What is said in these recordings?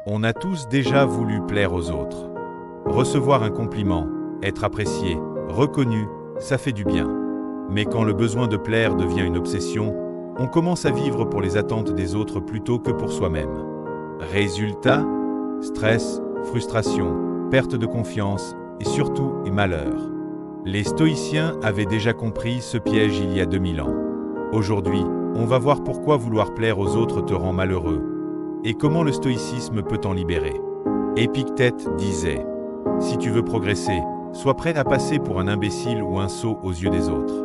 On a tous déjà voulu plaire aux autres. Recevoir un compliment, être apprécié, reconnu, ça fait du bien. Mais quand le besoin de plaire devient une obsession, on commence à vivre pour les attentes des autres plutôt que pour soi-même. Résultat, stress, frustration, perte de confiance et surtout malheur. Les stoïciens avaient déjà compris ce piège il y a 2000 ans. Aujourd'hui, on va voir pourquoi vouloir plaire aux autres te rend malheureux et comment le stoïcisme peut t'en libérer. Épictète disait « Si tu veux progresser, sois prêt à passer pour un imbécile ou un sot aux yeux des autres. »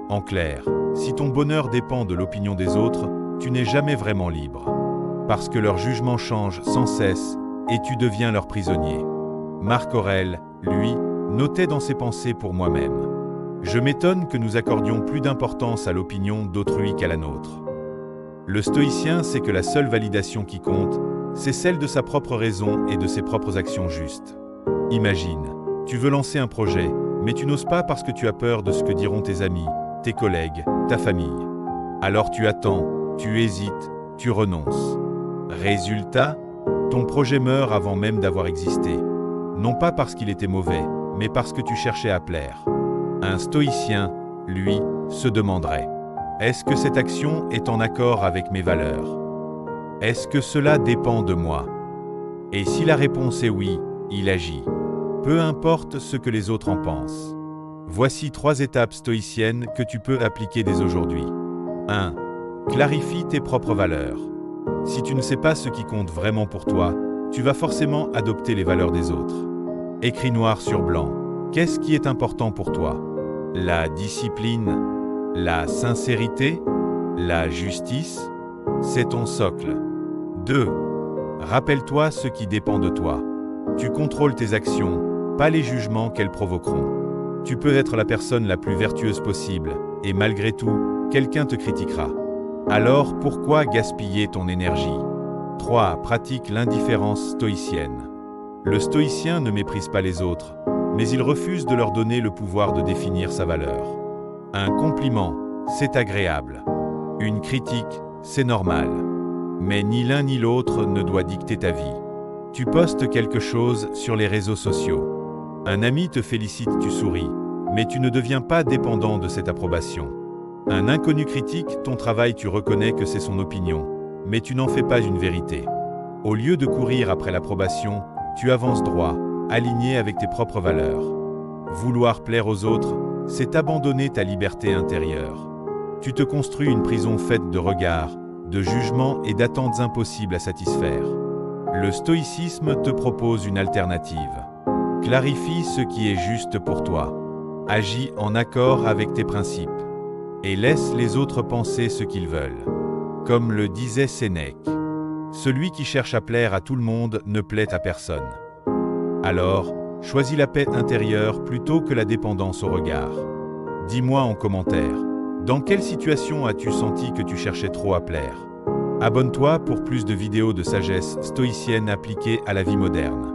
En clair, si ton bonheur dépend de l'opinion des autres, tu n'es jamais vraiment libre. Parce que leur jugement change sans cesse et tu deviens leur prisonnier. Marc Aurèle, lui, notait dans ses pensées pour moi-même. Je m'étonne que nous accordions plus d'importance à l'opinion d'autrui qu'à la nôtre. Le stoïcien sait que la seule validation qui compte, c'est celle de sa propre raison et de ses propres actions justes. Imagine, tu veux lancer un projet, mais tu n'oses pas parce que tu as peur de ce que diront tes amis, tes collègues, ta famille. Alors tu attends, tu hésites, tu renonces. Résultat, ton projet meurt avant même d'avoir existé. Non pas parce qu'il était mauvais, mais parce que tu cherchais à plaire. Un stoïcien, lui, se demanderait « Est-ce que cette action est en accord avec mes valeurs? Est-ce que cela dépend de moi ?» Et si la réponse est oui, il agit. Peu importe ce que les autres en pensent. Voici 3 étapes stoïciennes que tu peux appliquer dès aujourd'hui. 1. Clarifie tes propres valeurs. Si tu ne sais pas ce qui compte vraiment pour toi, tu vas forcément adopter les valeurs des autres. Écris noir sur blanc. Qu'est-ce qui est important pour toi? La discipline? La sincérité? La justice? C'est ton socle. 2. Rappelle-toi ce qui dépend de toi. Tu contrôles tes actions, pas les jugements qu'elles provoqueront. Tu peux être la personne la plus vertueuse possible, et malgré tout, quelqu'un te critiquera. Alors pourquoi gaspiller ton énergie? 3. Pratique l'indifférence stoïcienne. Le stoïcien ne méprise pas les autres, mais il refuse de leur donner le pouvoir de définir sa valeur. Un compliment, c'est agréable. Une critique, c'est normal. Mais ni l'un ni l'autre ne doit dicter ta vie. Tu postes quelque chose sur les réseaux sociaux. Un ami te félicite, tu souris, mais tu ne deviens pas dépendant de cette approbation. Un inconnu critique ton travail, tu reconnais que c'est son opinion, mais tu n'en fais pas une vérité. Au lieu de courir après l'approbation, tu avances droit, aligné avec tes propres valeurs. Vouloir plaire aux autres, c'est abandonner ta liberté intérieure. Tu te construis une prison faite de regards, de jugements et d'attentes impossibles à satisfaire. Le stoïcisme te propose une alternative. Clarifie ce qui est juste pour toi. Agis en accord avec tes principes. Et laisse les autres penser ce qu'ils veulent. Comme le disait Sénèque, celui qui cherche à plaire à tout le monde ne plaît à personne. Alors, choisis la paix intérieure plutôt que la dépendance au regard. Dis-moi en commentaire, dans quelle situation as-tu senti que tu cherchais trop à plaire? Abonne-toi pour plus de vidéos de sagesse stoïcienne appliquée à la vie moderne.